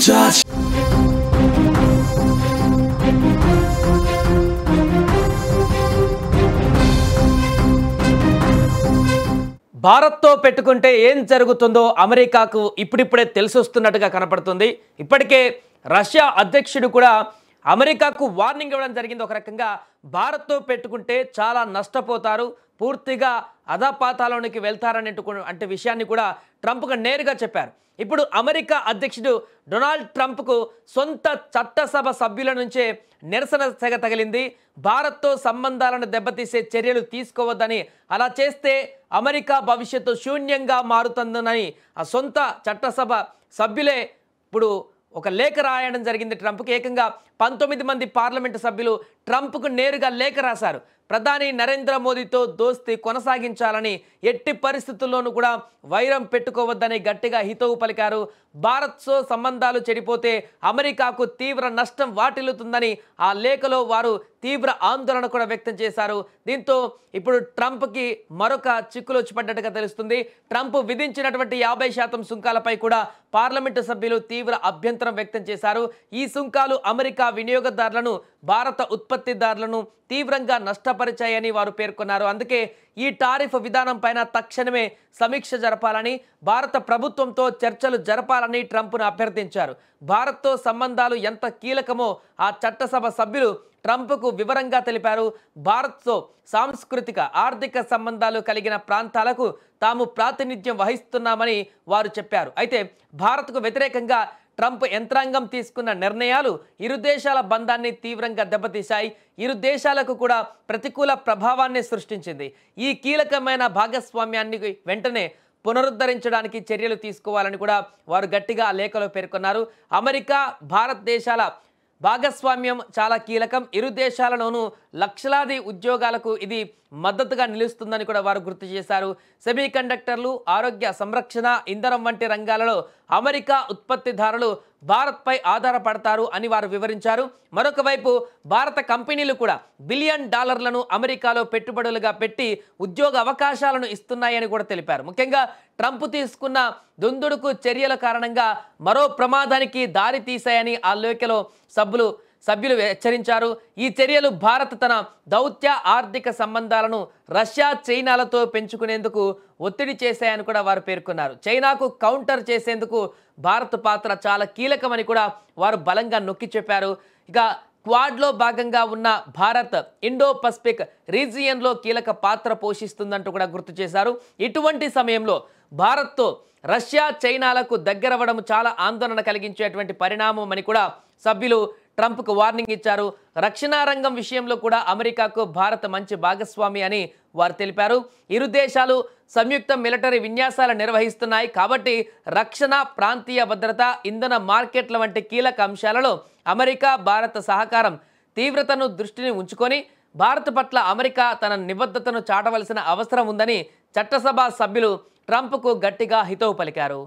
touch. భారత్తో పెట్టుకుంటే ఏం జరుగుతుందో అమెరికాకు ఇప్పుడిప్పుడే తెలిసొస్తున్నట్టుగా కనపడుతుంది. ఇప్పటికే రష్యా అధ్యక్షుడు కూడా అమెరికాకు వార్నింగ్ ఇవ్వడం జరిగింది. ఒక రకంగా భారత్తో పెట్టుకుంటే చాలా నష్టపోతారు, పూర్తిగా అధపాతాళానికి వెళ్తారనే విషయాన్ని కూడా ట్రంప్కు నేరుగా చెప్పారు. ఇప్పుడు అమెరికా అధ్యక్షుడు డొనాల్డ్ ట్రంప్కు సొంత చట్టసభ సభ్యుల నుంచే నిరసన సెగ తగిలింది. భారత్తో సంబంధాలను దెబ్బతీసే చర్యలు తీసుకోవద్దని, అలా చేస్తే అమెరికా భవిష్యత్తు శూన్యంగా మారుతుందని ఆ సొంత చట్టసభ సభ్యులే ఇప్పుడు ఒక లేఖ రాయడం జరిగింది. ట్రంప్కి ఏకంగా 19 మంది పార్లమెంటు సభ్యులు ట్రంప్కు నేరుగా లేఖ రాశారు. ప్రధాని నరేంద్ర మోదీతో దోస్తీ కొనసాగించాలని, ఎట్టి పరిస్థితుల్లోనూ కూడా వైరం పెట్టుకోవద్దని గట్టిగా హితవు పలికారు. భారత్తో సంబంధాలు చెడిపోతే అమెరికాకు తీవ్ర నష్టం వాటిల్లుతుందని ఆ లేఖలో వారు తీవ్ర ఆందోళన కూడా వ్యక్తం చేశారు. దీంతో ఇప్పుడు ట్రంప్కి మరొక చిక్కులు వచ్చి పడ్డట్టుగా తెలుస్తుంది. ట్రంప్ విధించినటువంటి 50% సుంకాలపై కూడా పార్లమెంటు సభ్యులు తీవ్ర అభ్యంతరం వ్యక్తం చేశారు. ఈ సుంకాలు అమెరికా వినియోగదారులను, భారత ఉత్పత్తిదారులను తీవ్రంగా నష్టపరిచాయని వారు పేర్కొన్నారు. అందుకే ఈ టారిఫ్ విధానం పైన తక్షణమే సమీక్ష జరపాలని, భారత ప్రభుత్వంతో చర్చలు జరపాలని ట్రంప్ను అభ్యర్థించారు. భారత్తో సంబంధాలు ఎంత కీలకమో ఆ చట్టసభ సభ్యులు ట్రంప్కు వివరంగా తెలిపారు. భారత్తో సాంస్కృతిక, ఆర్థిక సంబంధాలు కలిగిన ప్రాంతాలకు తాము ప్రాతినిధ్యం వహిస్తున్నామని వారు చెప్పారు. అయితే భారత్కు వ్యతిరేకంగా ట్రంప్ యంత్రాంగం తీసుకున్న నిర్ణయాలు ఇరు దేశాల బంధాన్ని తీవ్రంగా దెబ్బతీశాయి. ఇరు దేశాలకు కూడా ప్రతికూల ప్రభావాన్ని సృష్టించింది. ఈ కీలకమైన భాగస్వామ్యాన్ని వెంటనే పునరుద్ధరించడానికి చర్యలు తీసుకోవాలని కూడా వారు గట్టిగా ఆ లేఖలో పేర్కొన్నారు. అమెరికా, భారతదేశాల భాగస్వామ్యం చాలా కీలకం. ఇరు దేశాలలోనూ లక్షలాది ఉద్యోగాలకు ఇది మద్దతుగా నిలుస్తుందని కూడా వారు గుర్తు చేశారు. సెమీకండక్టర్లు, ఆరోగ్య సంరక్షణ, ఇంధనం వంటి రంగాలలో అమెరికా ఉత్పత్తిదారులు భారత్పై ఆధారపడతారు అని వారు వివరించారు. మరొక వైపు భారత కంపెనీలు కూడా $1 బిలియన్ అమెరికాలో పెట్టుబడులుగా పెట్టి ఉద్యోగ అవకాశాలను ఇస్తున్నాయని కూడా తెలిపారు. ముఖ్యంగా ట్రంప్ తీసుకున్న దుందుడుకు చర్యల కారణంగా మరో ప్రమాదానికి దారి తీశాయని ఆ లేఖలో సభ్యులు హెచ్చరించారు. ఈ చర్యలు భారత్ తన దౌత్య ఆర్థిక సంబంధాలను రష్యా, చైనాలతో పెంచుకునేందుకు ఒత్తిడి చేశాయని కూడా వారు పేర్కొన్నారు. చైనాకు కౌంటర్ చేసేందుకు భారత్ పాత్ర చాలా కీలకమని కూడా వారు బలంగా నొక్కి చెప్పారు. ఇక క్వాడ్లో భాగంగా ఉన్న భారత్ ఇండో పసిఫిక్ రీజియన్లో కీలక పాత్ర పోషిస్తుందంటూ కూడా గుర్తు చేశారు. ఇటువంటి సమయంలో భారత్తో రష్యా, చైనాలకు దగ్గరవ్వడం చాలా ఆందోళన కలిగించేటువంటి పరిణామం అని కూడా సభ్యులు ట్రంప్కు వార్నింగ్ ఇచ్చారు. రక్షణ రంగం విషయంలో కూడా అమెరికాకు భారత్ మంచి భాగస్వామి అని వారు తెలిపారు. ఇరు దేశాలు సంయుక్త మిలిటరీ విన్యాసాలు నిర్వహిస్తున్నాయి కాబట్టి రక్షణ, ప్రాంతీయ భద్రత, ఇంధన మార్కెట్ల వంటి కీలక అంశాలలో అమెరికా, భారత సహకారం తీవ్రతను దృష్టిని ఉంచుకొని భారత్ పట్ల అమెరికా తన నిబద్ధతను చాటవలసిన అవసరం ఉందని చట్టసభ సభ్యులు ట్రంప్కు గట్టిగా హితవు పలికారు.